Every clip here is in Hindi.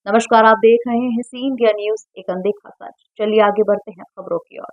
नमस्कार, आप देख रहे हैं सी इंडिया न्यूज, एक अनदेखा सच। चलिए आगे बढ़ते हैं खबरों की ओर।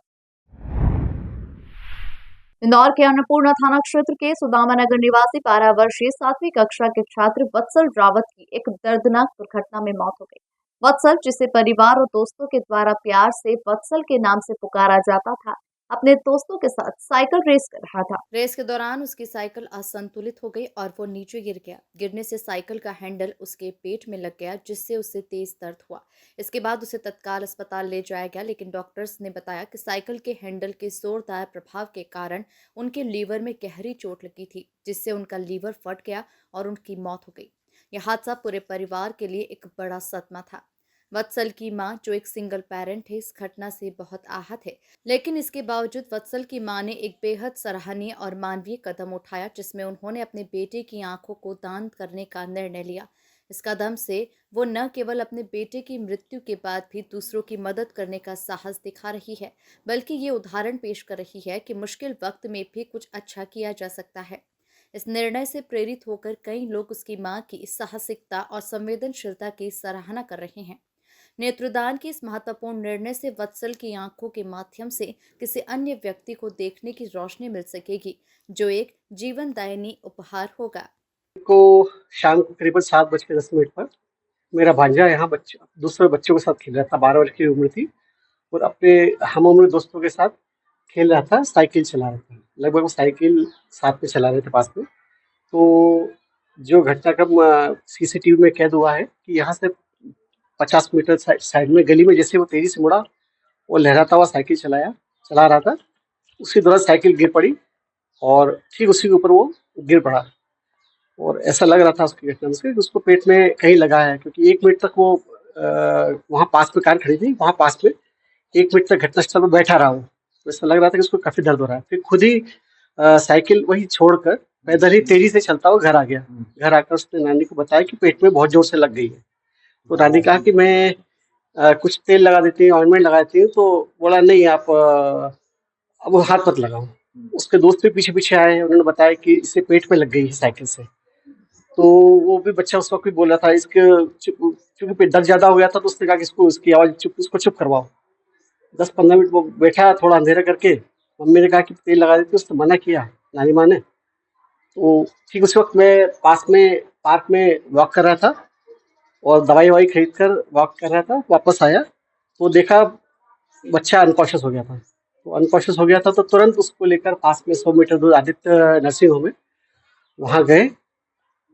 इंदौर के अन्नपूर्णा थाना क्षेत्र के सुदामा नगर निवासी 12 वर्षीय 7वीं कक्षा के छात्र वत्सल रावत की एक दर्दनाक दुर्घटना में मौत हो गई। वत्सल, जिसे परिवार और दोस्तों के द्वारा प्यार से वत्सल के नाम से पुकारा जाता था, अपने दोस्तों के साथ साइकिल रेस कर रहा था। रेस के दौरान उसकी साइकिल असंतुलित हो गई और वो नीचे गिर गया। गिरने से साइकिल का हैंडल उसके पेट में लग गया, जिससे उसे तेज दर्द हुआ। इसके बाद उसे तत्काल अस्पताल ले जाया गया, लेकिन डॉक्टर्स ने बताया कि साइकिल के हैंडल के जोरदार प्रभाव के कारण उनके लीवर में गहरी चोट लगी थी, जिससे उनका लीवर फट गया और उनकी मौत हो गई। यह हादसा पूरे परिवार के लिए एक बड़ा सदमा था। वत्सल की मां, जो एक सिंगल पेरेंट है, इस घटना से बहुत आहत है, लेकिन इसके बावजूद वत्सल की मां ने एक बेहद सराहनीय और मानवीय कदम उठाया, जिसमें उन्होंने अपने बेटे की आंखों को दान करने का निर्णय लिया। इस कदम से वो न केवल अपने बेटे की मृत्यु के बाद भी दूसरों की मदद करने का साहस दिखा रही है, बल्कि ये उदाहरण पेश कर रही है कि मुश्किल वक्त में भी कुछ अच्छा किया जा सकता है। इस निर्णय से प्रेरित होकर कई लोग उसकी मां की इस साहसिकता और संवेदनशीलता की सराहना कर रहे हैं। नेत्रदान के इस महत्वपूर्ण निर्णय से वत्सल की आंखों के माध्यम से किसी अन्य व्यक्ति को देखने की रोशनी मिल सकेगी, जो एक जीवनदायिनी उपहार होगा। को शाम को करीबन 7:10 पर मेरा भांजा यहाँ दूसरे बच्चों के साथ खेल रहा था। 12 वर्ष की उम्र थी और अपने हम उम्र दोस्तों के साथ खेल रहा था, साइकिल चला रहा था। लगभग वो साइकिल साथ में चला रहे थे पास में। तो जो घटनाक्रम सीसीटीवी में कैद हुआ है कि यहाँ से 50 मीटर साइड में गली में जैसे वो तेजी से मुड़ा और लहराता हुआ साइकिल चला रहा था। उसी दौरान साइकिल गिर पड़ी और ठीक उसी के ऊपर वो गिर पड़ा। और ऐसा लग रहा था उसकी घटना से कि उसको पेट में कहीं लगा है, क्योंकि 1 मिनट तक वो वहाँ पास में कार खड़ी थी, वहाँ पास में 1 मिनट तक घटनास्थल पर बैठा रहा वो। तो ऐसा लग रहा था कि उसको काफी दर्द हो रहा है। फिर खुद ही साइकिल वही छोड़कर पैदल ही तेजी से चलता हुआ घर आ गया। घर आकर उसने नानी को बताया कि पेट में बहुत जोर से लग गई है। तो नानी कहा कि मैं कुछ तेल लगा देती हूँ, ऑइंटमेंट लगा देती हूँ। तो बोला नहीं, आप अब वो हाथ मत लगाओ। उसके दोस्त भी पीछे पीछे आए, उन्होंने बताया कि इसे पेट में लग गई है साइकिल से। तो वो भी बच्चा उस वक्त भी बोल रहा था, इसके चूंकि दर्द ज्यादा हो गया था, तो उसने कहा कि इसकी आवाज इसको चुप करवाओ। 10-15 मिनट वो बैठा थोड़ा अंधेरा करके। मम्मी ने कहा कि तेल लगा देती, उसने मना किया, नानी माँ ने। तो ठीक उस वक्त मैं पास में पार्क में वॉक कर रहा था और दवाई ववाई खरीद कर वॉक कर रहा था। वापस आया तो देखा बच्चा अनकॉन्शियस हो गया था। तो अनकॉन्शियस हो गया था तो तुरंत उसको लेकर पास में 100 मीटर दूर आदित्य नर्सिंग होम है, वहाँ गए।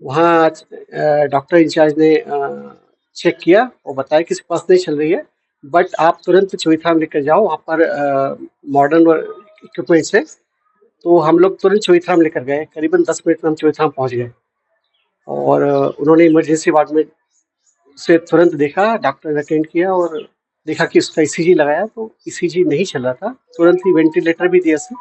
वहाँ डॉक्टर इंचार्ज ने चेक किया और बताया कि इसके पास नहीं चल रही है, बट आप तुरंत चौथाम लेकर जाओ, वहाँ पर मॉडर्न इक्विपमेंट्स है। तो हम लोग तुरंत चौथाम लेकर गए। करीबन 10 मिनट में हम चौथाम पहुँच गए और उन्होंने इमरजेंसी वार्ड में उसे तुरंत देखा। डॉक्टर ने अटेंड किया और देखा कि उसका ईसीजी लगाया, तो ईसीजी नहीं चल रहा था। तुरंत ही वेंटिलेटर भी दिया उसे,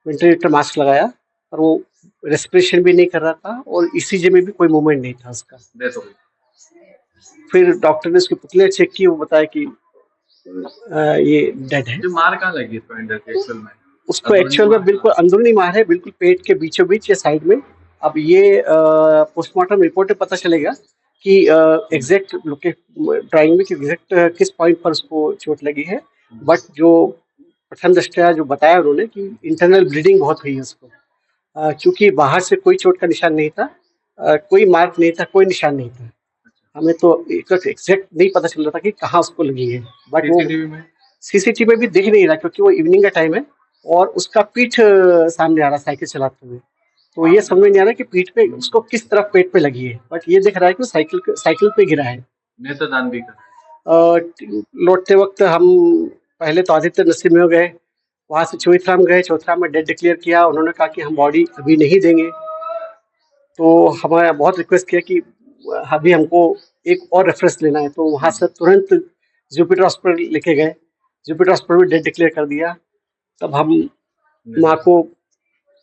वेंटिलेटर मास्क लगाया, और वो रेस्पिरेशन भी नहीं कर रहा था और ईसीजी में भी कोई मूवमेंट नहीं था उसका। डेथ हो गई। फिर डॉक्टर ने उसकी पुतलियाँ चेक की, वो बताया कि ये डेड है। जो मार कहाँ लगी इसको एक्चुअल में? उसको एक्चुअल में बिल्कुल अंदरूनी मार है, बिल्कुल पेट के बीचों बीच या साइड में। अब ये पोस्टमार्टम रिपोर्ट में पता चलेगा कि एग्जैक्ट ड्राइंग में एग्जैक्ट किस पॉइंट पर उसको चोट लगी है। बट जो प्रथम दृष्टया जो बताया उन्होंने कि इंटरनल ब्लीडिंग बहुत हुई है उसको। क्योंकि बाहर से कोई चोट का निशान नहीं था, कोई मार्क नहीं था, कोई निशान नहीं था। हमें तो एग्जैक्ट नहीं पता चल रहा था कि कहाँ उसको लगी है। बट वो सीसीटीवी में भी दिख नहीं रहा, क्योंकि वो इवनिंग का टाइम है और उसका पीठ सामने आ रहा साइकिल चलाते हुए। तो ये समझ नहीं आ रहा कि पीठ पे उसको किस तरफ पेट पे लगी है, बट ये दिख रहा है कि साइकिल पे गिरा है। नेत्रदान भी कर लौटते वक्त हम पहले तो आदित्य नर्सिंग में गए, वहाँ से चौथराम गए। चौथराम में डेड डिक्लेयर किया। उन्होंने कहा कि हम बॉडी अभी नहीं देंगे। तो हमारा बहुत रिक्वेस्ट किया कि अभी हमको एक और रेफरेंस लेना है। तो वहाँ से तुरंत जुपिटर हॉस्पिटल लेके गए। जुपिटर हॉस्पिटल में डेड डिक्लेयर कर दिया। तब हम माँ को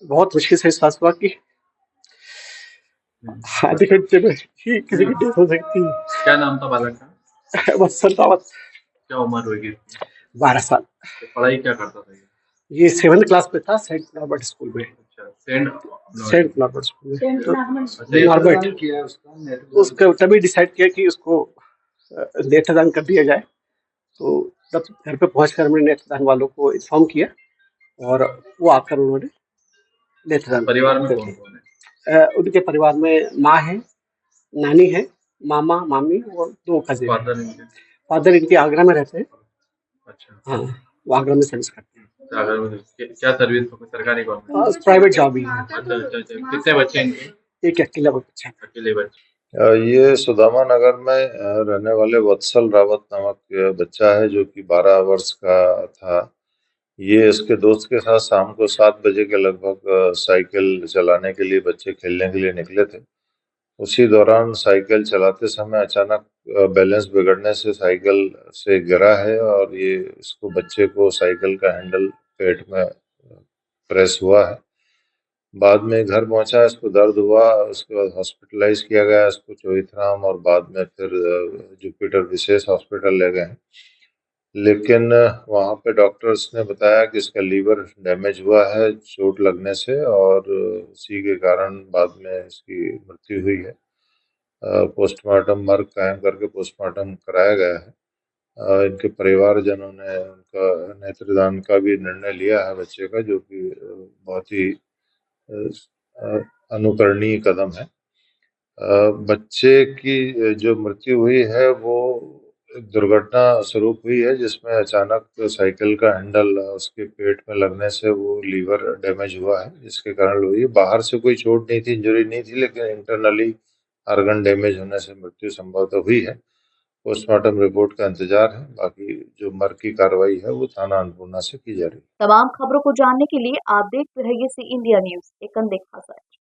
बहुत मुश्किल से विश्वास हुआ कि आधे घंटे में ही किसी की डेथ हो सकती है। क्या नाम था बालक का? वत्सल रावत। क्या उम्र होगी? 12 साल। तो पढ़ाई क्या करता था ये 7th क्लास में था, सेंट नॉर्बर्ट स्कूल में। अच्छा, सेंट नॉर्बर्ट स्कूल में। अच्छा, नॉर्बर्ट किया उसका तभी डिसाइड किया कि उसको नेत्रदान कर दिया जाए। तो तब घर पे पहुंचकर हमने नेत्रदान वालों को इन्फॉर्म किया और वो आकर उन्होंने नेत्रदान परिवार में कर कौन दिया। कौन है? उनके परिवार में माँ है, नानी है, मामा मामी और 2 कजिन है। फादर इनके? फादर इनके आगरा में रहते हैं। अच्छा, हाँ, वो आगरा में सर्विस करते हैं। अगर क्या सर्विस सरकारी गवर्नमेंट? प्राइवेट जॉब ही है। अच्छा अच्छा अच्छा, कितने बच्चे हैं इनके? एक अकेला बच्चा है। अकेले बच्चे? ये सुदामा नगर में रहने वाले वत्सल रावत नामक बच्चा है जो कि 12 वर्ष का था। ये इसके दोस्त के साथ शाम को 7 बजे के लगभग साइकिल चलाने के लिए बच्चे खेलने के लिए निकले थे। उसी दौरान साइकिल चलाते समय अचानक बैलेंस बिगड़ने से साइकिल से गिरा है और ये इसको बच्चे को साइकिल का हैंडल पेट में प्रेस हुआ है। बाद में घर पहुंचा, इसको दर्द हुआ, उसके बाद हॉस्पिटलाइज किया गया इसको चोइथराम और बाद में फिर जुपिटर विशेष हॉस्पिटल ले गए। लेकिन वहाँ पे डॉक्टर्स ने बताया कि इसका लीवर डैमेज हुआ है चोट लगने से और उसी के कारण बाद में इसकी मृत्यु हुई है। पोस्टमार्टम मर्ग कायम करके पोस्टमार्टम कराया गया है। इनके परिवारजनों ने उनका नेत्रदान का भी निर्णय लिया है बच्चे का, जो कि बहुत ही अनुकरणीय कदम है। बच्चे की जो मृत्यु हुई है वो दुर्घटना स्वरूप हुई है, जिसमें अचानक साइकिल का हैंडल उसके पेट में लगने से वो लीवर डैमेज हुआ है, जिसके कारण हुई। बाहर से कोई चोट नहीं थी, इंजरी नहीं थी, लेकिन इंटरनली ऑर्गन डैमेज होने से मृत्यु संभवतः हुई है। पोस्टमार्टम रिपोर्ट का इंतजार है। बाकी जो मर्ग की कार्रवाई है वो थाना अन्नपूर्णा से की जा रही है। तमाम खबरों को जानने के लिए आप देखते रहिए सी इंडिया न्यूज, एक अनदेखा सच।